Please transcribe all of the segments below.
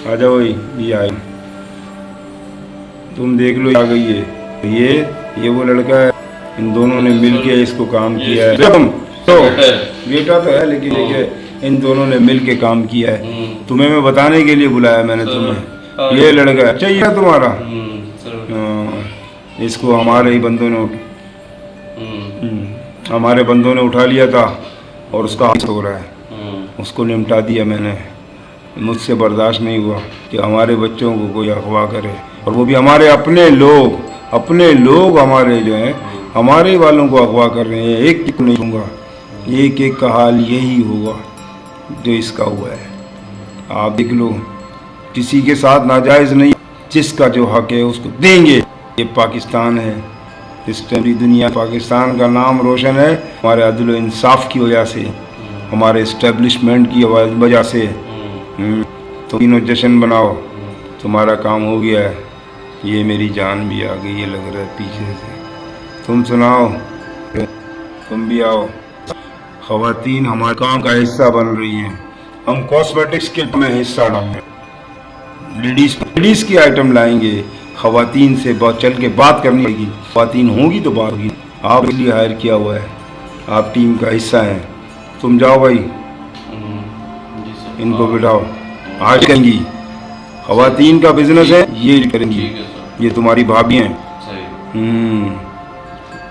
आ जाओ, ये आए, तुम देख लो, आ गई है ये वो लड़का है, इन दोनों ने मिलके इसको काम किया है। तुम तो बेटा तो है, लेकिन देखिए इन दोनों ने मिलके काम किया है। तुम्हें मैं बताने के लिए बुलाया मैंने तुम्हें, ये लड़का चाहिए तुम्हारा। इसको हमारे ही बंदों ने हमारे बंदों ने उठा लिया था और उसका हाथ हो रहा है, उसको निपटा दिया मैंने। मुझसे बर्दाश्त नहीं हुआ कि हमारे बच्चों को कोई अगवा करे, और वो भी हमारे अपने लोग हमारे जो हैं, हमारे वालों को अगवा कर रहे हैं। एक को नहीं दूंगा, एक का हाल यही होगा जो इसका हुआ है। आप देख लो, किसी के साथ नाजायज़ नहीं, जिसका जो हक है उसको देंगे। ये पाकिस्तान है, इस पूरी दुनिया पाकिस्तान का नाम रोशन है हमारे अदल व इंसाफ की वजह से, हमारे इस्टेब्लिशमेंट की वजह से। तो तीनों जश्न बनाओ, तुम्हारा काम हो गया है। ये मेरी जान भी आ गई है लग रहा है पीछे से। तुम सुनाओ, तुम भी आओ। ख़वातीन हमारे काम का हिस्सा बन रही हैं, हम कॉस्मेटिक्स के में हिस्सा डालेंगे, लेडीज़ की आइटम लाएंगे। ख़वातीन से चल के बात करनी पड़ेगी, ख़वातीन होगी तो बात होगी। आप इसलिए हायर किया हुआ है, आप टीम का हिस्सा हैं। तुम जाओ भाई, इनको बिठाओ। आज करेंगी, ख़वातीन का बिजनेस है, ये करेंगी, ये तुम्हारी भाभी हैं।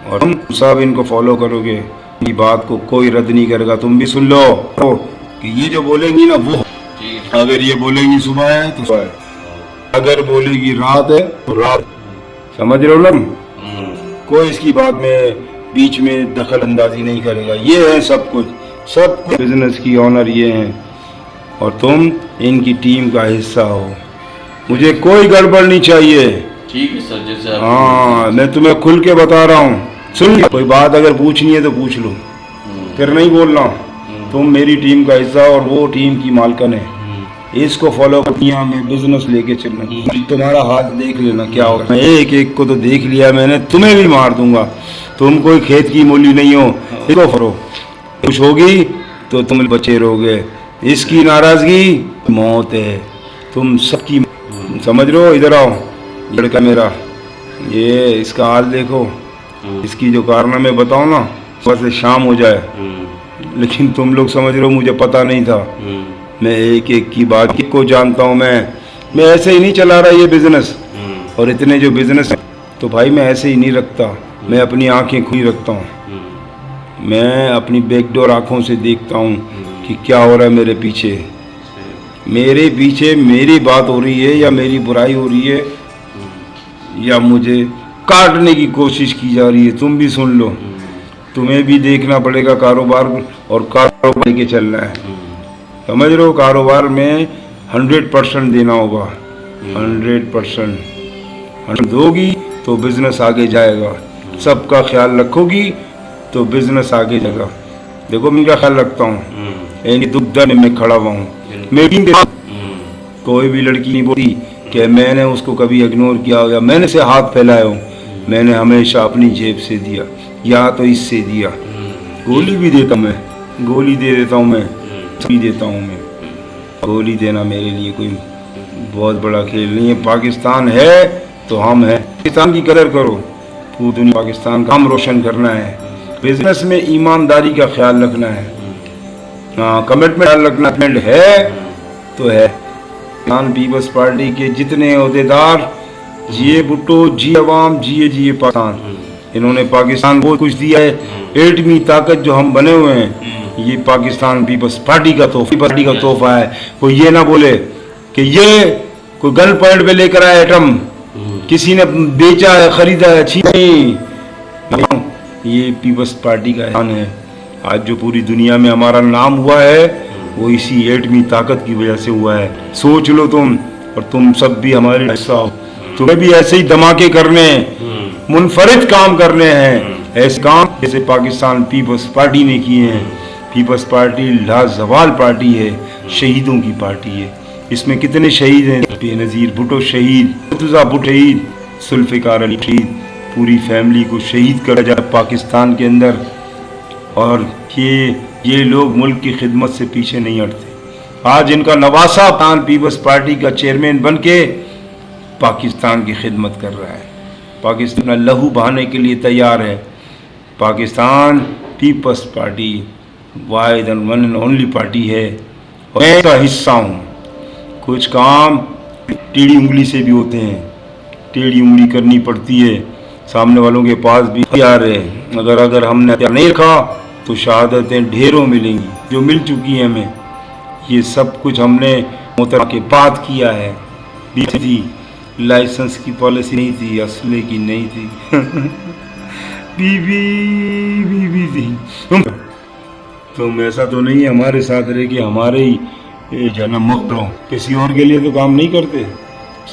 और तुम सब इनको फॉलो करोगे, ये बात को कोई रद्द नहीं करेगा। तुम भी सुन लो कि ये जो बोलेंगी ना वो, अगर ये बोलेंगी सुबह है तो सुबह है, अगर बोलेगी रात है तो रात। समझ रहे हो ना? कोई इसकी बात में बीच में दखल अंदाजी नहीं करेगा। ये है सब कुछ बिजनेस की ऑनर ये हैं, और तुम इनकी टीम का हिस्सा हो। मुझे कोई गड़बड़ नहीं चाहिए। ठीक है सर, जैसे हाँ, मैं तुम्हें खुल के बता रहा हूँ। सुन, कोई बात अगर पूछनी है तो पूछ लो, फिर नहीं बोलना। तुम मेरी टीम का हिस्सा और वो टीम की मालकन है, इसको फॉलो करना, मैं बिजनेस लेके चलना। तुम्हारा हाथ देख लेना क्या होगा। मैं एक को तो देख लिया मैंने, तुम्हें भी मार दूंगा। तुम कोई खेत की मूली नहीं हो। इसको फरो, कुछ होगी तो तुम बचे रहोगे। इसकी नाराजगी मौत है, तुम सबकी। समझ रहे हो? इधर आओ, लड़का मेरा, ये इसका हाल देखो, इसकी जो कारनामे बताओ ना, सुबह से शाम हो जाए। लेकिन तुम लोग समझ रहे हो मुझे पता नहीं था। मैं एक की बात को जानता हूँ। मैं ऐसे ही नहीं चला रहा ये बिजनेस, और इतने जो बिजनेस है तो भाई मैं ऐसे ही नहीं रखता। मैं अपनी आंखें खुली रखता हूँ, मैं अपनी बैकडोर आंखों से देखता हूँ कि क्या हो रहा है मेरे पीछे मेरी बात हो रही है या मेरी बुराई हो रही है या मुझे काटने की कोशिश की जा रही है। तुम भी सुन लो, तुम्हें भी देखना पड़ेगा कारोबार, और कारोबार लेके चलना है। समझ रहे हो? कारोबार में 100% देना होगा। 100% दोगी तो बिजनेस आगे जाएगा। सबका ख्याल रखोगी तो बिजनेस आगे जाएगा। देखो मैं क्या ख्याल रखता हूँ, यानी दुख दर्द में खड़ा हुआ हूँ। मेरी कोई भी लड़की नहीं बोलती कि मैंने उसको कभी इग्नोर किया या मैंने से हाथ फैलाया हूँ। मैंने हमेशा अपनी जेब से दिया, या तो इससे दिया। गोली भी देता हूँ मैं, गोली दे देता हूँ मैं, भी देता हूँ मैं। गोली देना मेरे लिए कोई बहुत बड़ा खेल नहीं है। पाकिस्तान है तो हम हैं। पाकिस्तान की कदर करो, पूरी दुनिया पाकिस्तान का नाम रोशन करना है। बिजनेस में ईमानदारी का ख्याल रखना है, हाँ, कमिटमेंट ख्याल रखना है तो है। पाकिस्तान पीपल्स पार्टी के जितने अहदेदार, जिए भुट्टो, जी अवाम, जिए पाकिस्तान, इन्होंने पाकिस्तान को कुछ दिया है। एटमी ताकत जो हम बने हुए हैं, ये पाकिस्तान पीपल्स पार्टी का तोहफा है। कोई ये ना बोले कि ये कोई गन पॉइंट पे लेकर आया एटम, किसी ने बेचा है, खरीदा है। अच्छी नहीं, ये पीपल्स पार्टी का एहसान है। आज जो पूरी दुनिया में हमारा नाम हुआ है वो इसी एटमी ताकत की वजह से हुआ है। सोच लो तुम, और तुम सब भी हमारे हिस्सा हो। तुम्हें भी ऐसे ही धमाके करने हैं, मुनफरिद काम करने हैं, ऐसे काम जैसे पाकिस्तान पीपल्स पार्टी ने किए हैं। पीपल्स पार्टी लाजवाल पार्टी है, शहीदों की पार्टी है। इसमें कितने शहीद हैं? बेनज़ीर भुट्टो शहीद, मुर्तज़ा भुट्टो शहीद, जुल्फ़िकार अली शहीद, पूरी फैमिली को शहीद करा जाए पाकिस्तान के अंदर। और ये लोग मुल्क की खिदमत से पीछे नहीं हटते। आज इनका नवासा खान पीपल्स पार्टी का चेयरमैन बन के पाकिस्तान की खिदमत कर रहा है, पाकिस्तान का लहू बहाने के लिए तैयार है। पाकिस्तान पीपल्स पार्टी वाहिद and one and only party है, मैं इसका हिस्सा हूँ। कुछ काम टेढ़ी उंगली से भी होते हैं, टेढ़ी उंगली करनी पड़ती है, सामने वालों के पास भी हथियार है। अगर हमने हथियार नहीं रखा तो शहादतें ढेरों मिलेंगी, जो मिल चुकी हैं हमें। ये सब कुछ हमने मोहतरमा के बाद किया है। थी लाइसेंस की पॉलिसी नहीं थी, असले की नहीं थी बीबी थी। तुम ऐसा तो नहीं है हमारे साथ रह के हमारे ही जन्म मुक्त हो, किसी और के लिए तो काम नहीं करते।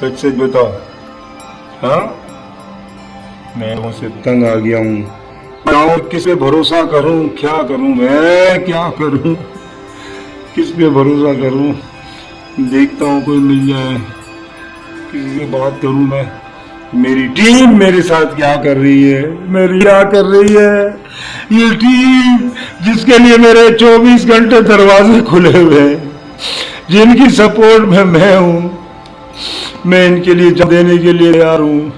सच सच बताओ। हाँ, मैं उनसे तंग आ गया हूँ। किस पे भरोसा करूँ, क्या करूँ, मैं क्या करूँ, किस पे भरोसा करूँ। देखता हूँ कोई मिल जाए, किसी से बात करूँ मैं। मेरी टीम मेरे साथ क्या कर रही है, मेरी क्या कर रही है ये टीम, जिसके लिए मेरे 24 घंटे दरवाजे खुले हुए हैं, जिनकी सपोर्ट में मैं हूँ। मैं इनके लिए जब देने के लिए तैयार हूँ।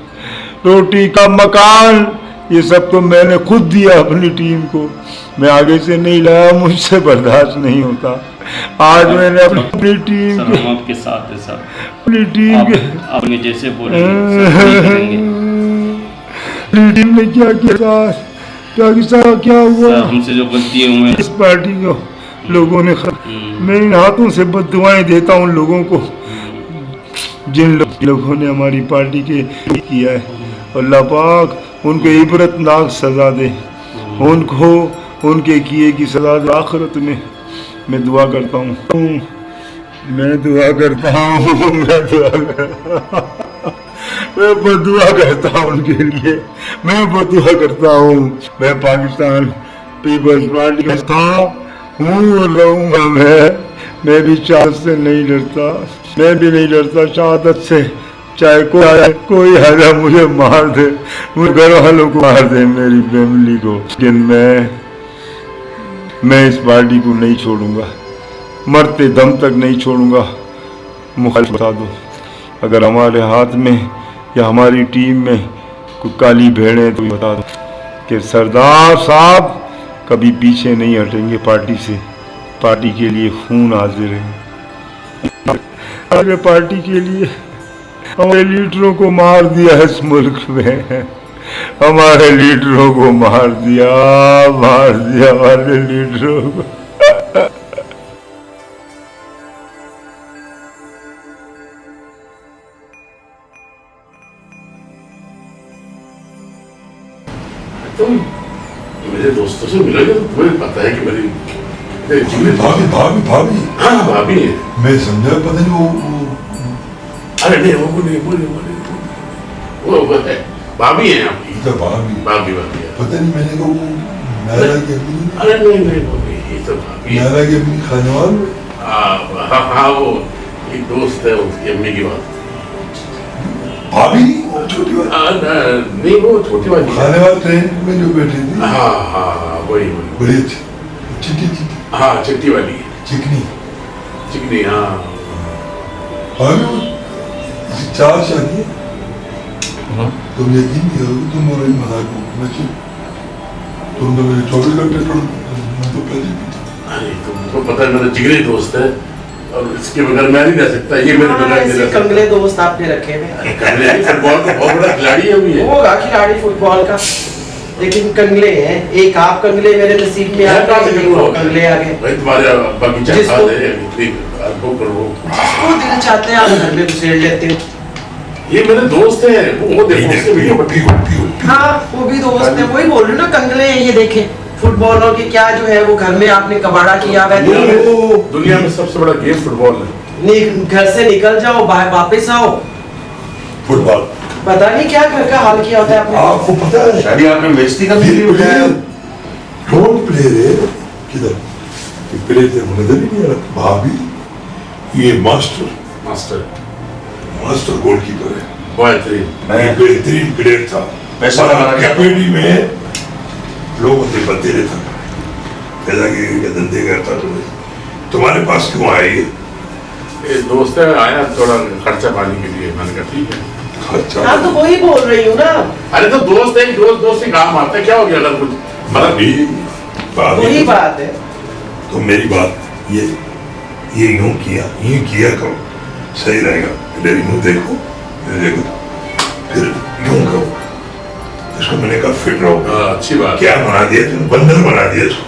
रोटी का मकान ये सब तो मैंने खुद दिया अपनी टीम को, मैं आगे से नहीं लाया, मुझसे बर्दाश्त नहीं होता। आज मैंने अपनी टीम के हम आपके साथ है सर, अपनी टीम के आपने जैसे बोलेंगे टीम ने क्या किया, क्या हुआ हमसे जो गलती हुई इस पार्टी को लोगों ने मैं इन हाथों से बद्दुआएं देता हूं लोगों को, जिन लोगों ने हमारी पार्टी के किया है। अल्लाह पाक उनको इबरतनाक सजा दे, उनको उनके किए की सजा दे आखिरत में। मैं दुआ करता हूँ, मैं बदुआ करता हूँ उनके लिए, मैं बदुआ करता हूँ। मैं पाकिस्तान पीपल्स पार्टी का हूँ और रहूँगा। मैं भी शहादत से नहीं डरता, मैं भी नहीं डरता शहादत से। चाहे कोई आया मुझे मार दे, मुझे घर वालों को मार दे, मेरी फैमिली को, लेकिन मैं इस पार्टी को नहीं छोड़ूंगा, मरते दम तक नहीं छोड़ूंगा। मुखालिफ बता दो, अगर हमारे हाथ में या हमारी टीम में कोई काली भेड़ है तो बता दो कि सरदार साहब कभी पीछे नहीं हटेंगे पार्टी से, पार्टी के लिए खून हाजिर है। अगर पार्टी के लिए हमारे लीडरों को मार दिया है इस मुल्क में, हमारे लीडरों को मार दिया हमारे लीडरों को। तुम मेरे दोस्तों से मिलोगे तो तुम्हें पता है कि मेरी भाभी हाँ भाभी है। मैं समझा पता नहीं वो अरे नहीं वो है भाभी है आपकी। तो भाभी है। पता नहीं मैंने कहा वो नायरा की अपनी, अरे नहीं भाभी, ये तो भाभी नायरा की अपनी खानेवाल। हाँ वो एक दोस्त है, उसकी अम्मी की बात। भाभी छोटी वाली नहीं, वो छोटी वाली खानेवाल ट्रेन में जो बैठी थी। हाँ वही बड़ी चिट्टी हाँ चिट्टी वाली चिकनी हाँ। भाभी चार शादी है, तुम यकीन नहीं करोगे, तुम और मजाक में तुम तो मेरे 24 घंटे तो पहले। अरे तुमको पता है मेरा जिगरी दोस्त है और इसके बगैर मैं नहीं रह सकता, ये मेरे बगैर नहीं रह सकता। कंगले दोस्त आपने रखे हुए। कंगले फुटबॉल का बहुत बड़ा खिलाड़ी है भी, होगा खिलाड़ी फुटबॉल का, लेकिन कंगले हैं। एक आप कंगले मेरे नसीब में आ गए, कंगले आ गए। भाई तुम्हारे बगीचा खा दे जिसको दिल चाहते हैं आप घर में घुसेड़ लेते हो। ये मेरे दोस्त हैं, वो देखो उसके वीडियो। हाँ वो भी दोस्त है, वही बोल रहे ना कंगले हैं। ये देखे फुटबॉलर के क्या जो है वो घर में आपने कबाड़ा किया हुआ है। दुनिया में सबसे बड़ा गेम फुटबॉल है। घर से निकल जाओ, वापस आओ, फुटबॉल पता नहीं क्या घर का हाल किया होता है आपने। आपको पता है शादी आपने बेइज्जती का भी उठाया। कौन प्लेयर है, किधर प्लेयर थे नजर ही नहीं आ रहा। भाभी ये मास्टर गोलकीपर है, बेहतरीन प्लेयर था। पैसा लगाना कैपेडी में लोग होते बतेरे था, पैसा के धंधे करता। तुम्हारे पास क्यों आए ये? ये दोस्त है आया थोड़ा खर्चा पानी के लिए, मैंने कहा ठीक है। खर्चा हाँ तो वही बोल रही हूँ ना, अरे तो दोस्त है, दोस्त से काम आता है, क्या हो गया अगर कुछ भाभी वही बात है। तो मेरी बात ये यूं किया करो, सही रहेगा। मेरी मुंह देखो, फिर यूं करो। इसको मैंने कहा फिट रहो। अच्छी बात। क्या बना दिया तुमने? बंदर बना दिया इसको,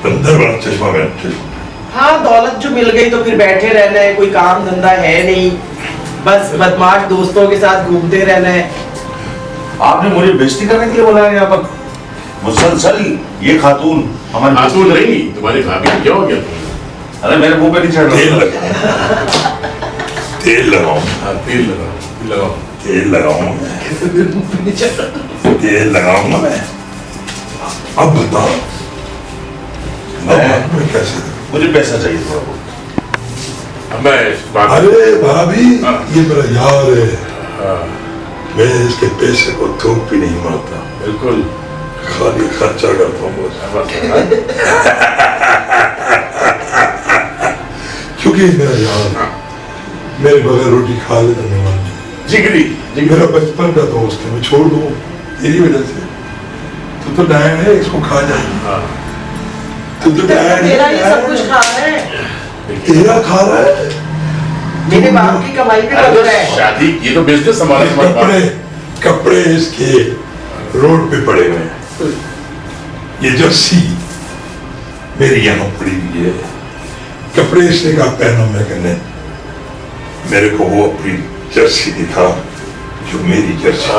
बंदर बना। चश्मा पहन। हाँ दौलत जो मिल गई तो फिर बैठे रहना है, कोई काम धंधा है नहीं, बस बदमाश दोस्तों के साथ घूमते रहना है। आपने मुझे बेइज्जती करने के लिए बुलाया यहाँ पर? मुसलसल ये खातून हमारी खातून नहीं, तुम्हारी भाभी क्या हो गया तुम्हें? अरे मेरे मुंह पे नहीं चढ़ तेल रहा। तेल लगाओ, तेल लगाऊंगा मैं। अब बताओ मैं कैसे? मुझे पैसा चाहिए थोड़ा बहुत। अरे भाभी हाँ। ये मेरा यार है, मैं इसके पैसे को थोक भी नहीं मारता, बिल्कुल खाली खर्चा करता हूँ बस। क्योंकि मेरा यार मेरे बगैर रोटी खा ले तो जिगरी मेरा बचपन का दोस्त है, मैं छोड़ दूँ तेरी वजह से? तू तो डायन है, इसको खा जाएगी। तू तो डायन मेरा ये सब है, कुछ खा रहा है, तेरा खा रहा है। मेरे बाप की कमाई पे लग रहा है। शादी ये तो बिजनेस हमारा। कपड़े इसके रोड पे पड़े हुए हैं, ये जर्सी मेरी यहाँ पड़ी हुई है। कपड़े इसने कहा पहनो, मैं कहने मेरे को वो अपनी जर्सी दिखा जो मेरी जर्सी।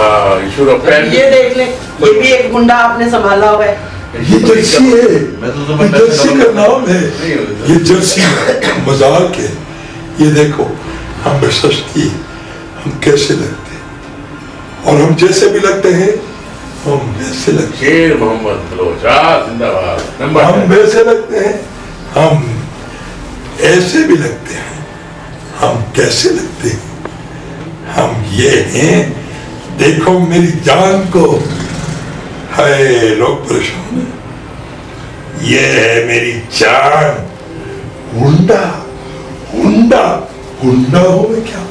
ये देख ले, ये भी एक गुंडा आपने संभाला हुआ है। ये जर्सी है, मैं तो ये जर्सी का नाम है, ये जर्सी मजाक है। ये देखो हम में सस्ती, हम कैसे लगते हैं, और हम जैसे भी लगते हैं हम वैसे लगते शेर मोहम्मद बलोच जिंदाबाद। हैं, हम वैसे लगते हैं, हम ऐसे भी लगते हैं, हम कैसे लगते हैं, हम ये हैं। देखो मेरी जान को, हाय लोग परेशान हैं। ये है मेरी जान। हुंडा हुंडा हुंडा हो मैं क्या?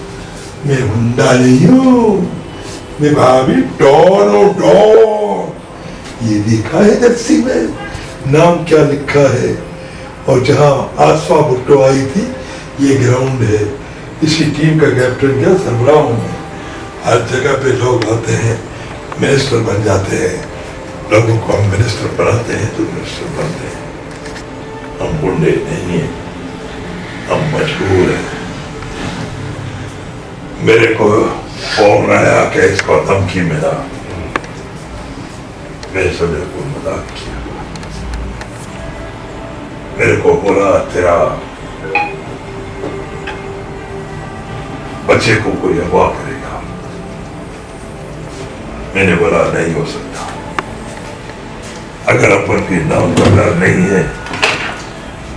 मैं हुंडा नहीं हूँ, मैं भाभी डॉन हूँ, डॉन। ये लिखा है जर्सी में, नाम क्या लिखा है। और जहाँ आसफा भुट्टो आई थी, ये ग्राउंड है, इसी टीम का कैप्टन क्या सरबराह हूँ मैं। हर जगह पे लोग आते हैं, मिनिस्टर बन जाते हैं, लोगों को हम मिनिस्टर बनाते हैं तो मिनिस्टर बनते हैं। हम गुंडे नहीं हैं, हम मशहूर हैं। मेरे को फोन आया कि इसको धमकी मिला, मेरे से को मजाक किया। मेरे को बोला तेरा बच्चे को कोई अगवा करेगा। मैंने बोला नहीं हो सकता, अगर अपन के नाम का नहीं है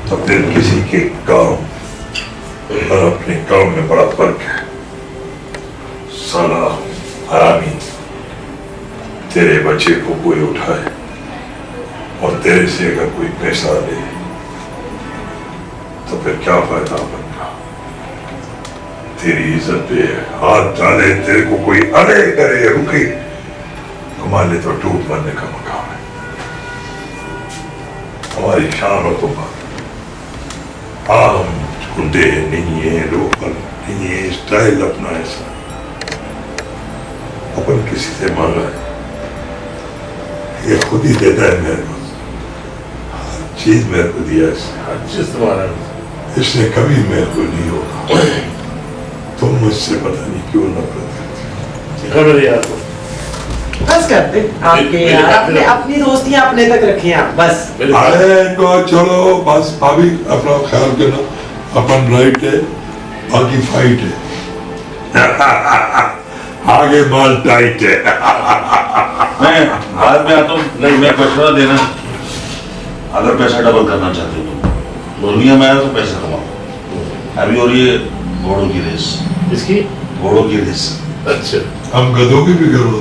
तो फिर किसी के काम और अपने काम में बड़ा फर्क है। साला हरामी, तेरे बच्चे को कोई उठाए और तेरे से अगर कोई पैसा ले तो फिर क्या फायदा बनना? तेरी इज्जत पे हाथ डाले, तेरे को कोई अड़े करे रुके, कमा ले तो टूट मरने का मकाम है। हमारी शान हो तो बात, हम गुंडे नहीं है, लोकल नहीं है, स्टाइल अपना ऐसा। अपन किसी से मांगा है, ये खुद ही देता है मेरे को, हर चीज मेरे को दिया इसने। इसने कभी मेरे को नहीं होगा। तुम मुझसे पता नहीं क्यों नफरत करते हो। बस करते आपके यार, अपनी दोस्तियां अपने तक रखें आप बस। अरे इनको छोड़ो बस, भाभी अपना ख्याल करना, अपन राइट है, बाकी फाइट है। आगे माल टाइट है। मैं बाद में आता हूँ, नहीं मैं मशवरा देना, अगर पैसा डबल करना चाहते हो तो दुनिया में आया तो पैसा कमाओ। अभी और ये घोड़ों की रेस, इसकी घोड़ों की रेस। अच्छा, हम गधों की भी करो,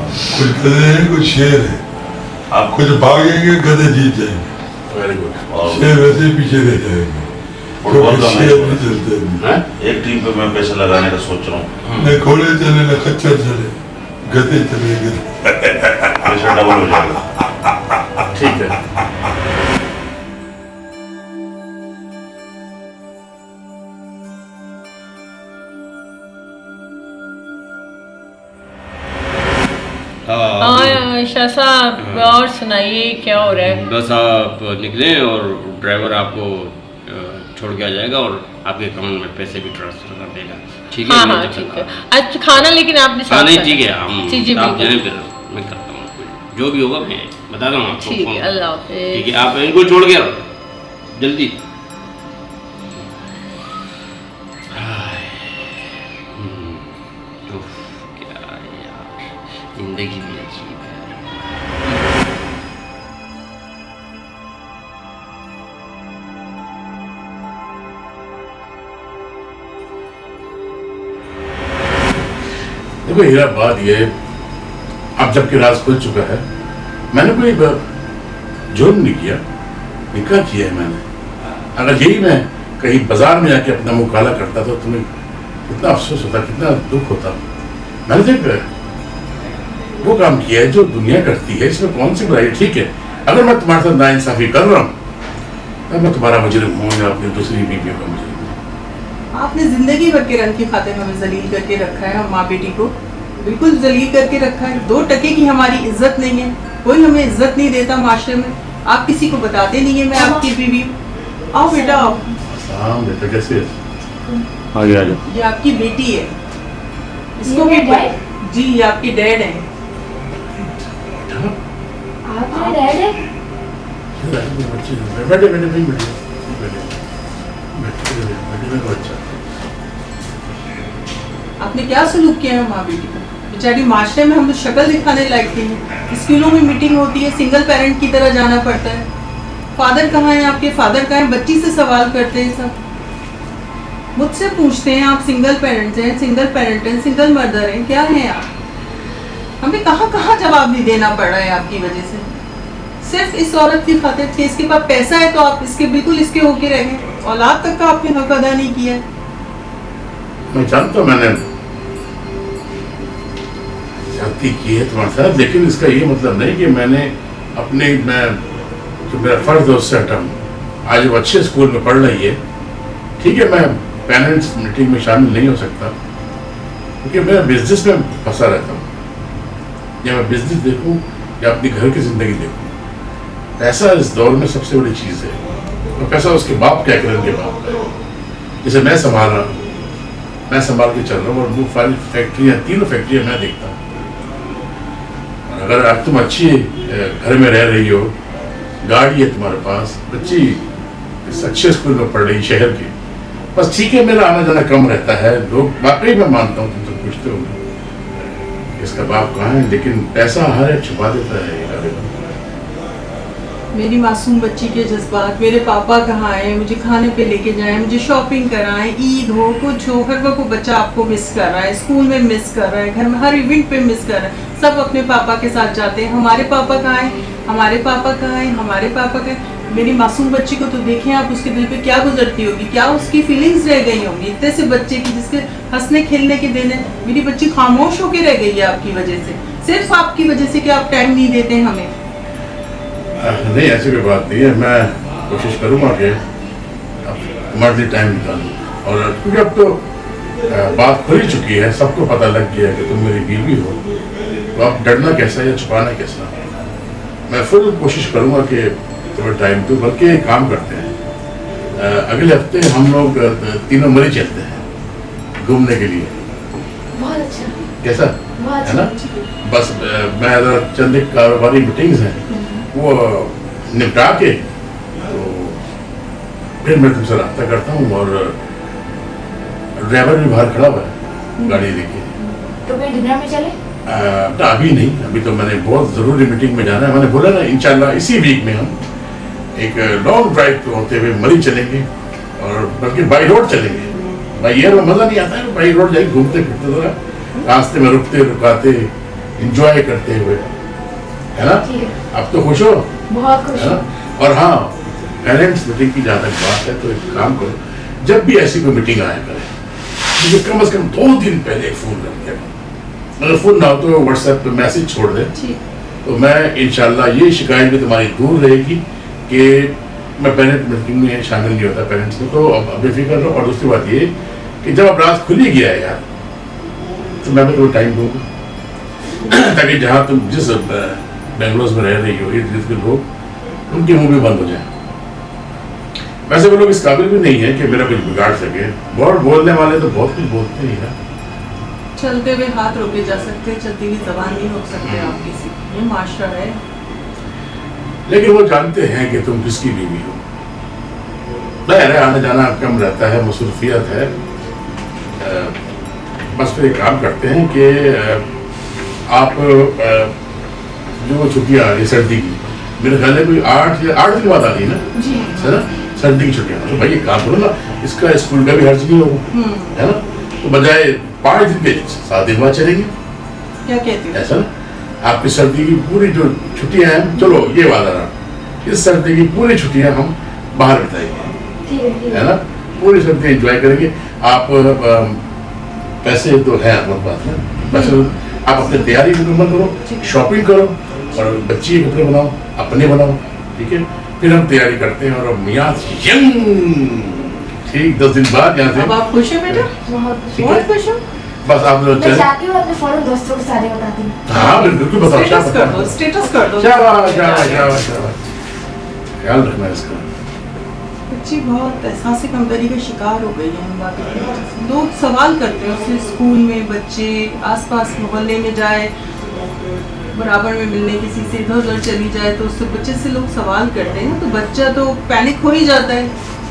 कुछ गधे हैं कुछ शेर है, आप कुछ भागेंगे गधे जीत जाएंगे, वेरी गुड। शेर वैसे पीछे रह जाएंगे। फुटबॉल का शेयर मैच नहीं चलते अभी। हैं? एक टीम पे मैं पैसा लगाने का सोच रहा हूँ, न घोड़े चले न खच्चर चले, गधे चले गधे। पैसा डबल हो जाएगा। ठीक है। हाँ शाह साहब और सुनाइए क्या हो रहा है? बस आप निकले और ड्राइवर आपको छोड़ के आ जाएगा और आपके अकाउंट में पैसे भी ट्रांसफर कर देगा। ठीक है? हाँ मैं हाँ जब ठीक तक है। आज खाना लेकिन आपने हाँ साथ नहीं खाना। ठीक है, हम जी जी आप बिल्कुल। जाएं फिर मैं करता हूँ, जो भी होगा मैं बता दूँगा आपको। ठीक फोन है, कर। अल्लाह हाफिज। ठीक है, आप इनको छोड़ के आओ जल्दी। उफ, क्या यार, जिंदगी भी अजीब है। देखो हीरा, बात ये अब जबकि राज खुल चुका है, मैंने कोई जुर्म नहीं किया, निकाह किया है मैंने। अगर यही मैं कहीं बाजार में जाके अपना मुंह काला करता तो तुम्हें कितना अफसोस होता, कितना दुख होता। मैंने देख वो काम किया है जो दुनिया करती है, इसमें कौन सी बुराई है? ठीक है, अगर मैं तुम्हारे साथ नाइंसाफी कर रहा हूँ तब मैं तुम्हारा मुजरिम हूँ या अपनी दूसरी बीवियों का मुजरिम हूँ। आपने जिंदगी भर के रंग की खातिर हमें जलील करके रखा है, हम माँ बेटी को बिल्कुल जलील करके रखा है। 2 टके की हमारी इज्जत नहीं है, कोई हमें इज्जत नहीं देता माशरे में। आप किसी को बताते नहीं है मैं आपकी बीवी हूँ। आओ बेटा आओ, हाँ बेटा कैसे है? आगे आ जाओ। ये आपकी बेटी है, इसको ये भी डैड? जी ये आपके डैड हैं। आपका डैड है? बैठे बैठे बैठे बैठे बैठे अच्छा। आपने क्या सलूक किया है माँ बेटी को? बेचारी माशरे में हम तो शक्ल दिखाने लायक थे। स्कूलों में मीटिंग होती है, सिंगल पेरेंट की तरह जाना पड़ता है। फादर कहाँ हैं आपके? फादर कहाँ हैं? बच्ची से सवाल करते हैं सब, मुझसे पूछते हैं आप सिंगल पेरेंट्स हैं, सिंगल पेरेंट हैं, सिंगल मदर हैं, क्या हैं आप? हमें कहाँ कहाँ जवाब नहीं देना पड़ रहा है आपकी वजह से, सिर्फ इस औरत की खातिर कि इसके पास पैसा है तो आप इसके बिल्कुल इसके होके रह गए। औलाद तक का आपने हक अदा नहीं किया है। मैं जानता हूँ मैंने ज्यादती की है तुम्हारे साथ, लेकिन इसका ये मतलब नहीं कि मैंने अपने मैं जो मेरा फर्ज है उससे हटा हूँ। आज वो अच्छे स्कूल में पढ़ रही है, ठीक है, मैं पेरेंट्स मीटिंग में शामिल नहीं हो सकता क्योंकि मैं बिजनेस में फंसा रहता हूँ। या मैं बिजनेस देखूँ या अपनी घर की जिंदगी देखूँ, पैसा इस दौर में सबसे बड़ी चीज़ है। और पैसा उसके बाप क्या करें, उनके बाप का, जिसे मैं संभाल रहा हूँ, मैं संभाल के चल रहा हूँ। और वो सारी फैक्ट्रियाँ, 3 फैक्ट्रियाँ मैं देखता हूँ। और अगर अब तुम अच्छी घर में रह रही हो, गाड़ी है तुम्हारे पास, बच्ची इस अच्छे स्कूल में पढ़ रही शहर की, बस ठीक है, मेरा आना जाना कम रहता है। लोग वाकई मैं मानता हूँ, तुम तो पूछते हो इसका बाप कहाँ है, लेकिन पैसा हर एक छुपा देता है। मेरी मासूम बच्ची के जज्बात, मेरे पापा कहाँ हैं, मुझे खाने पे लेके जाएं, मुझे शॉपिंग कराएं, ईद हो कुछ हो, हर वक्त बच्चा आपको मिस कर रहा है, स्कूल में मिस कर रहा है, घर में हर इवेंट पे मिस कर रहा है। सब अपने पापा के साथ जाते हैं, हमारे पापा कहाँ हैं, हमारे पापा कहाँ हैं, हमारे पापा कहाँ हैं। मेरी मासूम बच्ची को तो देखें आप, उसके दिल पे क्या गुजरती होगी, क्या उसकी फीलिंग्स रह गई होंगी। इतने से बच्चे की जिसके हंसने खेलने के दिन है, मेरी बच्ची खामोश होकर रह गई है आपकी वजह से, सिर्फ आपकी वजह से कि आप टाइम नहीं देते हैं हमें। नहीं, ऐसी कोई बात नहीं है। मैं कोशिश करूँगा कि तुम्हारे लिए टाइम निकालूँ। और क्योंकि अब तो बात खुल ही चुकी है, सबको पता लग गया कि तुम मेरी बीवी हो, तो अब डरना कैसा या छुपाना कैसा। मैं फुल कोशिश करूँगा कि तुम्हें टाइम दूँ। बल्कि एक काम करते हैं, अगले हफ्ते हम लोग तीनों मरी चलते हैं घूमने के लिए। बहुत अच्छा, कैसा बहुत है ना? अच्छा। बस मैं चंद एक कारोबारी मीटिंग्स हैं वो निपटा के तो फिर मैं तुमसे रब्ता करता हूँ। और ड्राइवर भी बाहर खड़ा हुआ है गाड़ी लेके। तो फिर डिनर में चले? अभी नहीं, अभी तो मैंने बहुत ज़रूरी मीटिंग में जाना है। मैंने बोला ना, इंशाल्लाह इसी वीक में हम एक लॉन्ग ड्राइव पे होते हुए मरी चलेंगे, और बल्कि बाई रोड चलेंगे। बाई एयर में मज़ा नहीं आता है, बाई रोड जाएंगे घूमते फिरते, जरा रास्ते में रुकते रुकाते इंजॉय करते हुए, है ना? अब तो खुश हो? बहुत खुश है ना? और हाँ, पेरेंट्स मीटिंग की जहाँ तक बात है तो एक काम करो, जब भी ऐसी कोई मीटिंग आया करे मुझे कम से कम 2 दिन पहले फ़ोन कर दिया। अगर फ़ोन ना हो तो व्हाट्सएप पे मैसेज छोड़ दे, तो मैं इंशाल्लाह ये शिकायत भी तुम्हारी दूर रहेगी कि मैं पेरेंट मीटिंग में शामिल नहीं होता पेरेंट्स में। तो अब बेफिक्र रहो। और दूसरी बात ये कि जब अब रात खुल ही गया है यार, तो मैं तुम्हें टाइम दूँगा ताकि जहाँ तुम जिस बेंगलोर में रह रही हो इर्द गिर्द के लोग उनके मुँह भी बंद हो जाए। वैसे वो लोग इस काबिल भी नहीं है कि मेरा कुछ बिगाड़ सके। बहुत बोलने वाले तो बहुत कुछ बोलते ही है। चलते हुए हाथ रोके जा सकते, चलती हुई जबान नहीं रोक सकते आप किसी, ये माशरा है। लेकिन वो जानते हैं कि तुम किसकी बीवी हो। ज़ाहिर है आना जाना कम रहता है, मसरूफियत है। बस फिर एक काम करते हैं कि आप जो छुट्टियाँ आ रही सर्दी की, मेरे ख्याल में कोई 8 दिन के बाद आ रही है ना, जी है ना, सर्दी की छुट्टियाँ। तो भाई एक काम करो ना, इसका स्कूल का भी हर्ज नहीं होगा, है ना। तो बजाय 5 दिन के 7 दिन बाद चलेंगे, क्या कहते हो? ऐसा ना। आपकी सर्दी की पूरी जो छुट्टियां हैं, चलो ये वादा रहा, इस सर्दी की पूरी छुट्टियां हम बाहर बिताएंगे, है ना। पूरी सर्दी एंजॉय करेंगे। आप पैसे तो है हमारे पास ना, पैसे आप अपनी तैयारी मुकम्मल करो, शॉपिंग करो और बच्ची के कपड़े बनाओ, अपने बनाओ, ठीक है। फिर हम तैयारी करते हैं और हम यहाँ ठीक 10 दिन बाद यहाँ से। अब आप खुश हैं बेटा? बहुत खुश हो? बस आप लोग मैं जाती हूँ अपने फौरन दोस्तों को सारे बताती हूँ। हाँ बिल्कुल बताओ, स्टेटस कर दो, स्टेटस कर दो। ख्याल रखना इसका। बच्ची बहुत एहसास कमतरी का शिकार हो गई है इन बातों की वजह से। लोग सवाल करते हैं उससे, स्कूल में बच्चे आसपास मोहल्ले में जाए, बराबर में मिलने किसी से, इधर उधर चली जाए तो उससे बच्चे से लोग सवाल करते हैं ना, तो बच्चा तो पैनिक हो ही जाता है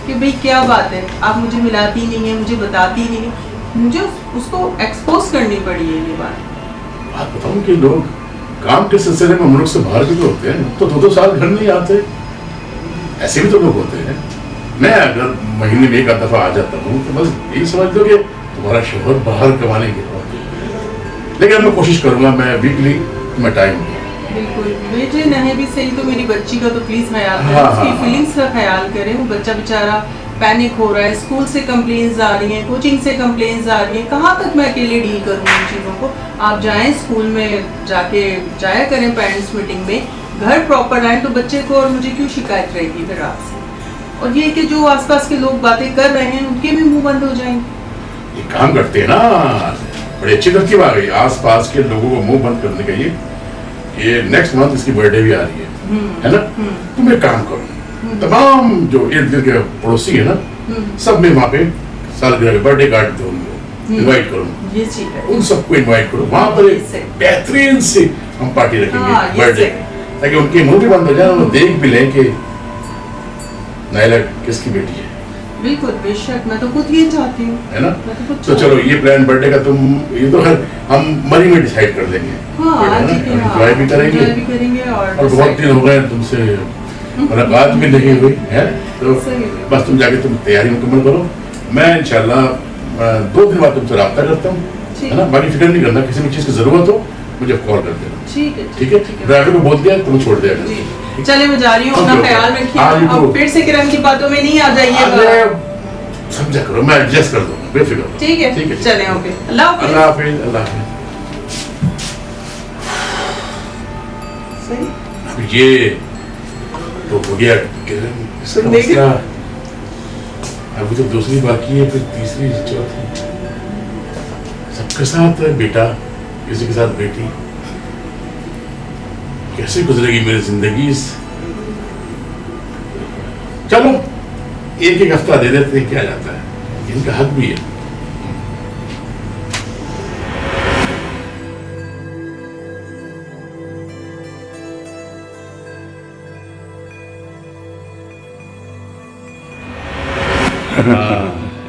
कि भाई क्या बात है, आप मुझे मिलाती नहीं है, मुझे बताती नहीं है। मुझे उसको एक्सपोज करनी पड़ी है ये बात बताऊं कि लोग काम के सिलसिले में मुल्क से बाहर भी तो होते हैं, तो 2-2 साल घर नहीं आते, ऐसे भी तो लोग होते हैं। मैं अगर महीने में 1 दफा आ जाता हूँ तो बस यही समझ लो कि तुम्हारा शोहर बाहर कमाने के बाद। लेकिन मैं कोशिश करूंगा, मैं वीकली मैं टाइम बिल्कुल। बेटे नहीं भी सही तो मेरी बच्ची का तो प्लीज ख्याल करें, हाँ, उसकी हाँ, फीलिंग्स का ख्याल करें। वो बच्चा बेचारा पैनिक हो रहा है, स्कूल से कंप्लेंट्स आ रही हैं, कोचिंग से कंप्लेंट्स आ रही हैं, कहाँ तक मैं अकेले डील करूँ इन चीज़ों को। आप जाएं स्कूल में जाके जाया करें पेरेंट्स मीटिंग में, घर प्रॉपर आए तो बच्चे को और मुझे क्यों शिकायत रहेगी फिर आपसे। और ये कि जो आसपास के लोग बातें कर रहे हैं उनके भी मुंह बंद हो जाएंगे। ये काम करते हैं ना, बड़ी अच्छी तरकीब आ गई आसपास के लोगों को मुंह बंद करने का। ये नेक्स्ट मंथ इसकी बर्थडे भी आ रही है ना। तुम एक काम करो, तमाम जो इर्द गिर्द के पड़ोसी है ना, सब में वहाँ पे सालगिरह बर्थडे कार्ड दो, इनवाइट करो, ये ठीक है। उन सबको इनवाइट करो। वहाँ पर एक बेहतरीन से हम पार्टी रखेंगे बर्थडे, ताकि उनके मुंह भी बंद हो जाए, वो देख भी लें कि नायला किसकी बेटी है। बिल्कुल बेशक, मैं तो खुद ये चाहती हूँ, है ना। तो चलो ये प्लान बर्थडे का तुम ये तो खैर हम मरी में डिसाइड कर लेंगे, एंजॉय भी करेंगे। और बहुत दिन हो गए तुमसे मुलाकात भी नहीं हुई है, तो बस तुम जाके तुम तैयारी मुकम्मल करो। मैं इंशाल्लाह 2 दिन बाद तुमसे रब्ता करता हूँ, है ना। बाकी फिक्र नहीं करना, किसी भी चीज़ की ज़रूरत हो मुझे कॉल कर देना। ठीक है। ड्राइवर को बोल दिया तुम छोड़ देगा। चले मैं जा रही हूँ, अपना ख्याल रखिए। अब फिर से किरण की बातों में नहीं आ जाइएगा, समझा करो, मैं एडजस्ट कर दूँगा, बेफिक्र। ठीक है। चले, ओके, अल्लाह हाफिज़। सही। अब ये तो हो गया किरण, इसका मसला अभी तो दूसरी बाकी है, फिर तीसरी चौथी। सबके साथ बेटा, किसी के साथ बेटी, कैसे गुजरेगी मेरी जिंदगी। चलो 1-1 हफ्ता दे देते हैं, क्या जाता है, इनका हक भी है।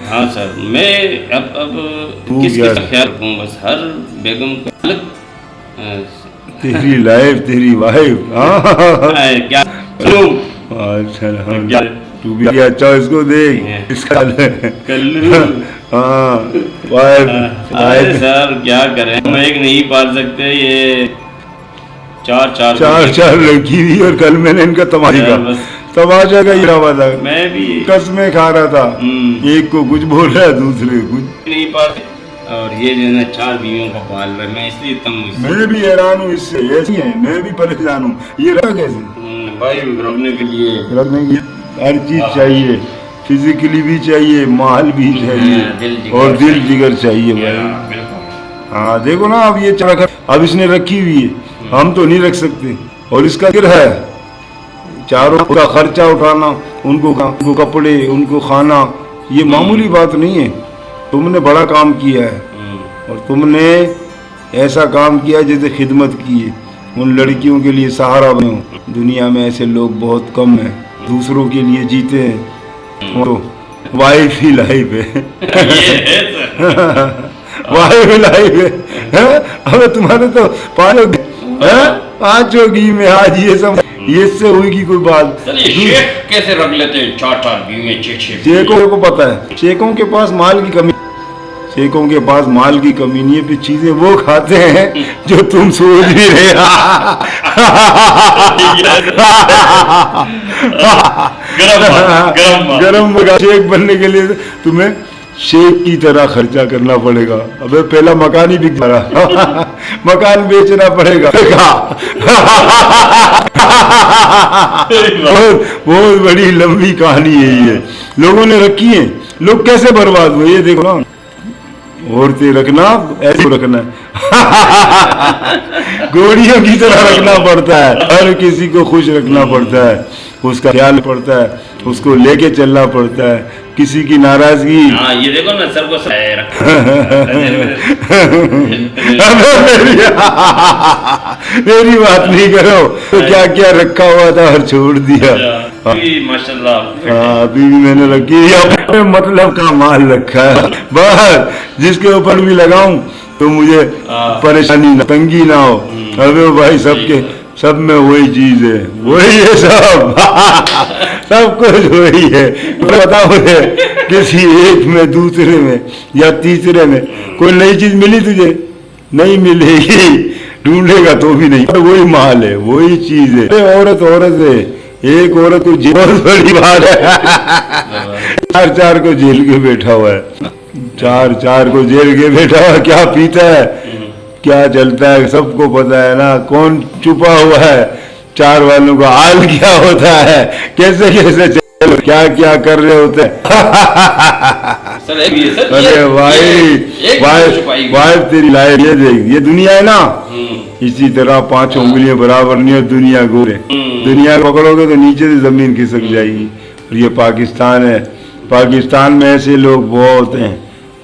हाँ सर, मैं अब किसका ख्याल रखूँ, बस हर बेगम का अलग तेरी लाइफ तेरी वाइफ। क्या क्या तू भी क्या चॉइस को देख इसका कल्लू। हाँ वाइफ। अरे सर क्या करें, हम एक नहीं पाल सकते, ये चार लड़की भी, और कल मैंने इनका तमाशा बस तब आ जाएगा ये आवाज आ मैं भी कसमें खा रहा था, एक को कुछ बोल रहा है दूसरे को कुछ नहीं पाते। और ये जो है ना 4 बीवियों का पाल रहा है, मैं इसलिए तंग हूँ। मैं भी हैरान हूँ इससे, ऐसी है मैं भी परेशान हूँ, ये रहा कैसे भाई रखने के लिए रखने की हर चीज चाहिए, फिजिकली भी चाहिए, माल भी चाहिए और दिल जिगर चाहिए भाई। हाँ देखो ना, अब ये अब इसने रखी हुई है, हम तो नहीं रख सकते। और इसका क्या है, चारों का खर्चा उठाना, उनको कपड़े, उनको खाना, ये मामूली बात नहीं है। तुमने बड़ा काम किया है और तुमने ऐसा काम किया जैसे खिदमत की है, उन लड़कियों के लिए सहारा बने हो। दुनिया में ऐसे लोग बहुत कम हैं, दूसरों के लिए जीते हैं। तो वाइफ ही लाइफ है वाइफ ही लाइफ है। अब तुम्हारे तो पाँच होगी में आज ये सब, ये से हुई कोई बात। शेख कैसे रख लेते हैं 4 बीवियां 6 शेखों को पता है, शेखों के पास माल की कमी, शेखों के पास माल की कमी नहीं है, फिर चीजें वो खाते हैं जो तुम सोच भी रहे। गरम शेख बनने के लिए तुम्हें शेख की तरह खर्चा करना पड़ेगा। अबे पहला मकान ही बिक रहा मकान बेचना पड़ेगा। बहुत बड़ी लंबी कहानी है ये, लोगों ने रखी है। लोग कैसे बर्बाद हुए ये देखो ना। औरतें रखना ऐसे रखना घोड़ियों की तरह रखना पड़ता है, हर किसी को खुश रखना पड़ता है, उसका ख्याल पड़ता है, उसको लेके चलना पड़ता है। किसी की नाराजगी, ये देखो ना सर को मेरी बात नहीं करो तो क्या क्या रखा हुआ था और छोड़ दिया। माशाल्लाह। अभी भी मैंने रखी है, मतलब का माल रखा है, बस जिसके ऊपर भी लगाऊं तो मुझे परेशानी ना, तंगी ना हो। अबे भाई सब में वही चीज है, वही है सब कुछ वही है। बताओ मुझे किसी एक में, दूसरे में या तीसरे में कोई नई चीज मिली तुझे? नहीं मिलेगी, ढूंढेगा तो भी नहीं। वही माल है, वही चीज है। औरत है, एक औरत को बहुत बड़ी बात है। 4 को जेल के बैठा हुआ है, 4 को जेल के बैठा हुआ है। क्या पीता है, क्या चलता है, सबको पता है ना। कौन छुपा हुआ है, 4 वालों का हाल क्या होता है, कैसे चलो, क्या क्या कर रहे होते हैं। अरे वाइफ तेरी लाइफ ये देख, ये दुनिया है ना, इसी तरह 5 उंगलियां बराबर नहीं है। दुनिया गोरे, दुनिया पकड़ोगे तो नीचे से जमीन खिसक जाएगी। और ये पाकिस्तान है, पाकिस्तान में ऐसे लोग बहुत हैं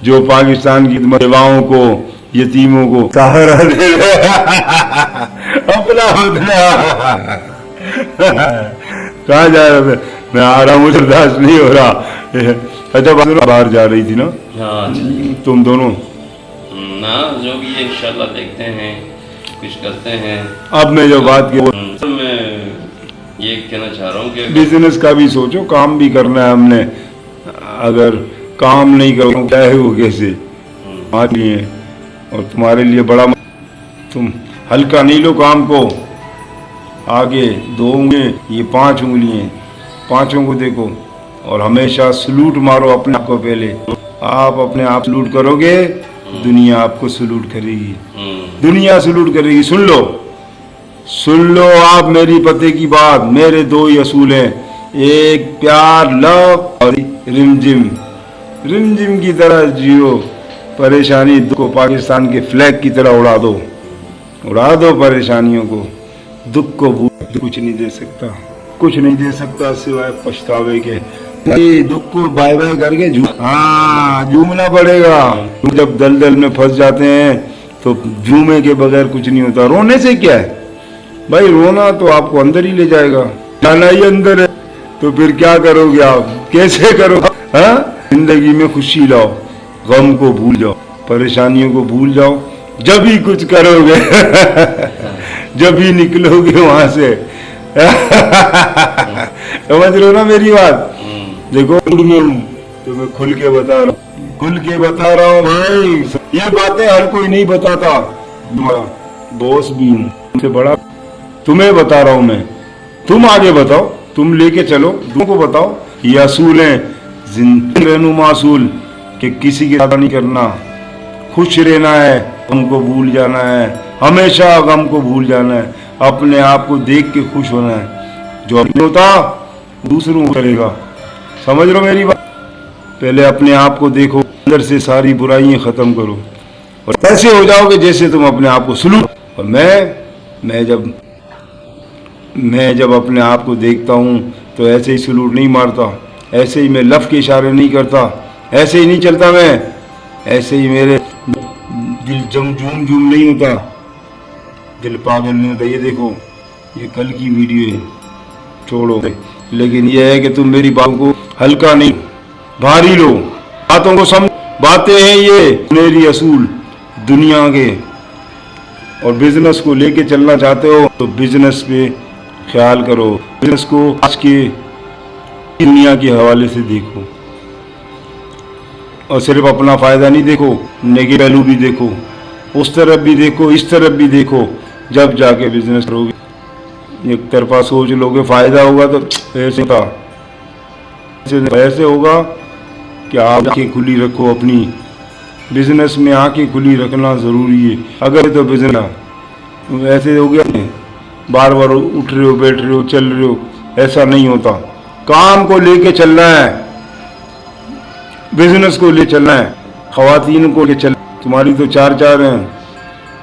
जो पाकिस्तान की युवाओं को, यतीमों को सहारा दे अपना कहाँ जा रहा था? मैं आ रहा हूँ, बर्दाश्त नहीं हो रहा। अच्छा बाहर जा रही थी ना? हाँ तुम दोनों ना, जो भी है इंशाल्लाह देखते हैं, कुछ करते हैं। अब मैं जो बात की, मैं ये कहना चाह रहा हूँ कि बिजनेस का भी सोचो, काम भी करना है हमने। अगर काम नहीं करो क्या है वो, कैसे लिए और तुम्हारे लिए बड़ा, तुम हल्का नहीं लो काम को। आगे 2 उंगलियां, ये 5 उंगलियां, 5 को देखो और हमेशा सलूट मारो अपने आप को। पहले आप अपने आप सलूट करोगे, दुनिया आपको सलूट करेगी, दुनिया सलूट करेगी। सुन लो आप मेरी पते की बात। मेरे 2 ही असूल हैं, एक प्यार, लव, और रिमझिम की तरह जियो। परेशानी को पाकिस्तान के फ्लैग की तरह उड़ा दो परेशानियों को। दुख को कुछ नहीं दे सकता, कुछ नहीं दे सकता सिवाय पछतावे के। दुख को बाय बाय करके झूमना पड़ेगा। जब दलदल में फंस जाते हैं तो झूमे के बगैर कुछ नहीं होता। रोने से क्या है भाई, रोना तो आपको अंदर ही ले जाएगा, जाना ही अंदर है। तो फिर क्या करोगे आप, कैसे करोगे? जिंदगी में खुशी लाओ, गम को भूल जाओ, परेशानियों को भूल जाओ, जब ही कुछ करोगे जब ही निकलोगे वहां से। समझ रहे हो ना मेरी बात? देखो में हूँ तो मैं खुल के बता रहा हूँ भाई। ये बातें हर कोई नहीं बताता, बॉस भी हूँ, तुमसे बड़ा तुम्हें बता रहा हूँ मैं। तुम आगे बताओ, तुम लेके चलो, तुमको बताओ ये असूल हैं, जिंदगी रहनुमा असूल कि किसी की ज्यादा नहीं करना, खुश रहना है, गम को भूल जाना है, हमेशा गम को भूल जाना है, अपने आप को देख के खुश होना है। जो अपने होता दूसरों को करेगा। समझ लो मेरी बात। पहले अपने आप को देखो, अंदर से सारी बुराइयां खत्म करो और ऐसे हो जाओगे जैसे तुम अपने आप को सलूट। और मैं जब अपने आप को देखता हूँ तो ऐसे ही सलूट नहीं मारता, ऐसे ही मैं लफ के इशारे नहीं करता, ऐसे ही नहीं चलता मैं, ऐसे ही मेरे दिल झूम नहीं होता, दिल पागल नहीं होता। ये देखो, ये कल की वीडियो है, छोड़ो। लेकिन ये है कि तुम मेरी बातों को हल्का नहीं भारी लो, बातों को समझ। बातें हैं ये मेरी असूल दुनिया के, और बिजनेस को लेके चलना चाहते हो तो बिजनेस पे ख्याल करो, बिजनेस को आज के दुनिया के हवाले से देखो और सिर्फ अपना फायदा नहीं देखो, नेगेटिव पहलू भी देखो, उस तरफ भी देखो, इस तरफ भी देखो। जब जाके बिजनेस करोगे, एक तरफा सोच लोगे फायदा होगा तो ऐसे होता, ऐसे होगा कि आप आंखें खुली रखो अपनी। बिजनेस में आंखें खुली रखना जरूरी है। अगर तो बिजनेस ऐसे हो गया, बार बार उठ रहे हो, बैठ रहे हो, चल रहे हो, ऐसा नहीं होता। काम को लेके चलना है, बिजनेस को ले चलना है, खवातीन को ले चल। तुम्हारी तो चार हैं,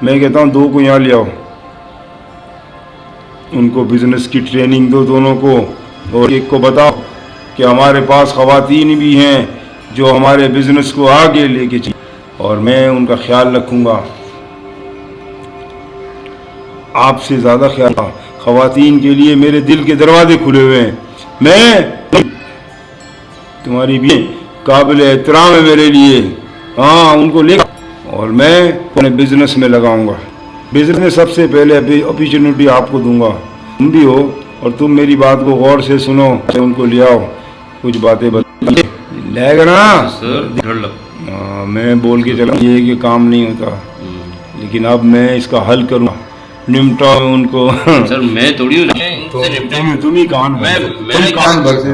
मैं कहता हूँ 2 को यहाँ ले आओ, उनको बिजनेस की ट्रेनिंग दो दोनों को, और एक को बताओ कि हमारे पास खवातीन भी हैं जो हमारे बिजनेस को आगे लेके चल, और मैं उनका ख्याल रखूँगा, आपसे ज़्यादा ख्याल। खवातीन के लिए मेरे दिल के दरवाजे खुले हुए हैं। मैं तुम्हारी भी काबिल एहतराम है मेरे लिए, हाँ उनको ले, और मैं अपने बिजनेस में लगाऊंगा। बिजनेस में सबसे पहले अपॉर्चुनिटी आपको दूंगा, तुम भी हो, और तुम मेरी बात को गौर से सुनो, उनको ले आओ, कुछ बातें बताइए, लेगा ना। मैं बोल के चला ये कि काम नहीं होता, लेकिन अब मैं इसका हल करूँगा, निपटाओ उनको। सर मैं थोड़ी हूँ, तुम ही कान भर से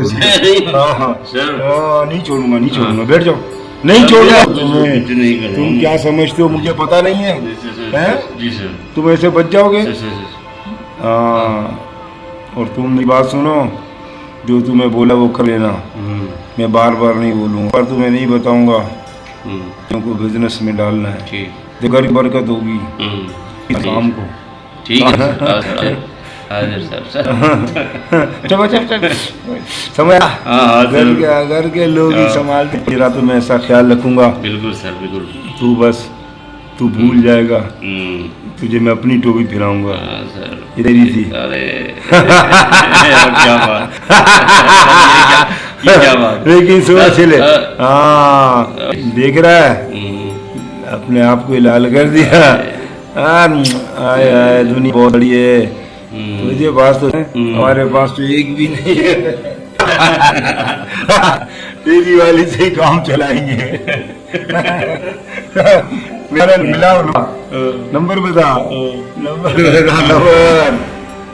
नहीं छोड़ूंगा, बैठ जाओ, नहीं छोड़ूंगा तुम्हें। तुम क्या समझते हो मुझे पता नहीं है, जी सर, तुम ऐसे बच जाओगे। हाँ, और तुम मेरी बात सुनो, जो तुम्हें बोला वो कर लेना, मैं बार बार नहीं बोलूँगा, पर तुम्हें नहीं बताऊंगा क्योंकि बिजनेस में डालना है, तो घर की बरकत होगी काम को। ठीक है सर। समझ, घर के लोग ही संभालते, तेरा तो मैं ऐसा ख्याल रखूंगा। बिल्कुल सर, बिल्कुल। तू भूल जाएगा, तुझे मैं अपनी टोपी फिराऊंगा, तेरी थी। अरे क्या बात। लेकिन सुबह चले, हाँ देख रहा है, अपने आप को लाल कर दिया। आए दुनिया बहुत बड़ी है, तुझे पास तो हमारे पास तो एक भी नहीं है। तेरी वाली से ही काम चलाएंगे। मेरा मिला नंबर बता, नंबर